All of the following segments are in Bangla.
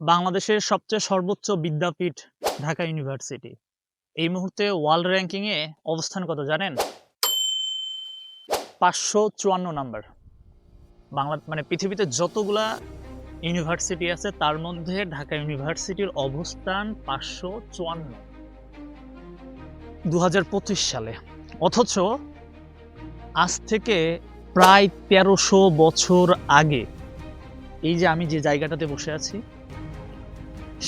বাংলাদেশের সবচেয়ে সর্বোচ্চ বিদ্যাপীঠ ঢাকা ইউনিভার্সিটি। এই মুহূর্তে ওয়ার্ল্ড র‍্যাংকিং এ অবস্থান কত জানেন? ৫৫৪ নাম্বার। মানে পৃথিবীতে যতগুলা ইউনিভার্সিটি আছে তার মধ্যে ঢাকা ইউনিভার্সিটির অবস্থান ৫৫৪, ২০২৫ সালে। অথচ আজ থেকে প্রায় ১৩০০ বছর আগে এই যে আমি যে জায়গাটাতে বসে আছি,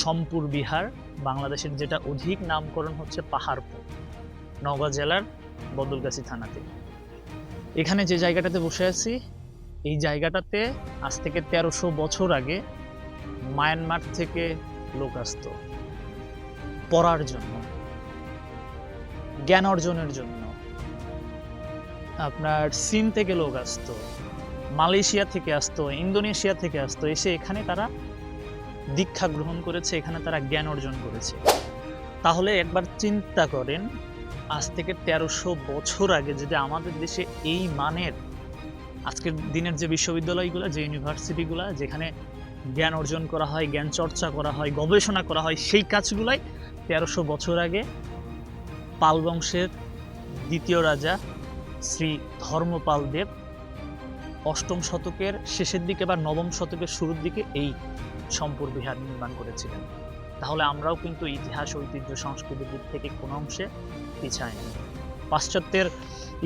সম্পুর বিহার, বাংলাদেশের যেটা অধিক নামকরণ হচ্ছে পাহাড়পুর, নওগাঁ জেলার বদলগাছি থানাতে। এখানে যে জায়গাটাতে বসে আছি, এই জায়গাটাতে আজ থেকে ১৩০০ বছর আগে মায়ানমার থেকে লোক আসত পড়ার জন্য, জ্ঞান অর্জনের জন্য। আপনার চীন থেকে লোক আসতো, মালয়েশিয়া থেকে আসতো, ইন্দোনেশিয়া থেকে আসতো, এসে এখানে তারা দীক্ষা গ্রহণ করেছে, এখানে তারা জ্ঞান অর্জন করেছে। তাহলে একবার চিন্তা করেন, আজ থেকে ১৩০০ বছর আগে যদি আমাদের দেশে এই মানের আজকের দিনের যে বিশ্ববিদ্যালয়গুলো, যে ইউনিভার্সিটিগুলো, যেখানে জ্ঞান অর্জন করা হয়, জ্ঞান চর্চা করা হয়, গবেষণা করা হয়, সেই কাজগুলাই ১৩০০ বছর আগে পাল বংশের দ্বিতীয় রাজা শ্রী ধর্মপাল দেব ৮ম শতকের শেষের দিকে বা ৯ম শতকের শুরুর দিকে এই সম্পুর বিহার নির্মাণ করেছিলেন। তাহলে আমরাও কিন্তু ইতিহাস, ঐতিহ্য, সংস্কৃতির দিক থেকে কোনো অংশে পিছায় নেই। পাশ্চাত্যের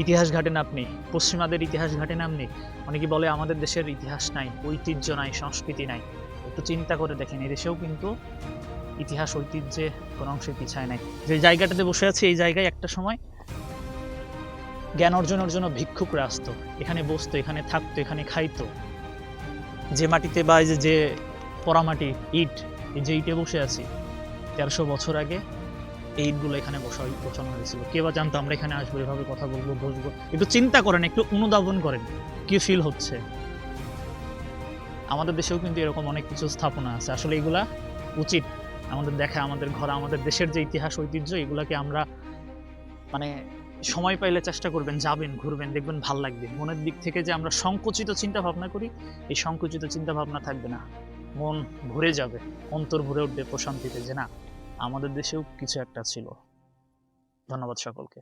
ইতিহাস ঘাটেন আপনি, পশ্চিমাদের ইতিহাস ঘাটেন আপনি, অনেকে বলে আমাদের দেশের ইতিহাস নাই, ঐতিহ্য নাই, সংস্কৃতি নাই। একটু চিন্তা করে দেখেন, এদেশেও কিন্তু ইতিহাস, ঐতিহ্যে কোনো অংশে পিছায় নাই। যে জায়গাটাতে বসে আছে, এই জায়গায় একটা সময় জ্ঞান অর্জনের জন্য ভিক্ষুকরা আসতো, এখানে বসতো, এখানে থাকতো, এখানে খাইতো। যে মাটিতে বা যে পোড়ামাটি ইট, এই যে ইটে বসে আছি, ১৩০০ বছর আগে এই ইটগুলো এখানে বসানো হয়েছিল। কে বা জানতো আমরা এখানে আসবো, এভাবে কথা বলবো, বসবো? একটু চিন্তা করেন, একটু অনুধাবন করেন, কি ফিল হচ্ছে। আমাদের দেশেও কিন্তু এরকম অনেক কিছু স্থাপনা আছে। আসলে এগুলা উচিত আমাদের দেখা, আমাদের ঘর, আমাদের দেশের যে ইতিহাস, ঐতিহ্য, এগুলাকে আমরা মানে সময় পাইলে চেষ্টা করবেন, যাবেন, ঘুরবেন, দেখবেন ভাল লাগবে। মনের দিক থেকে যে আমরা সংকুচিত চিন্তা ভাবনা করি, এই সংকুচিত চিন্তা ভাবনা থাকবে না, মন ভরে যাবে, অন্তর ভরে উঠবে প্রশান্তিতে, যে না, আমাদের দেশেও কিছু একটা ছিল। ধন্যবাদ সকলকে।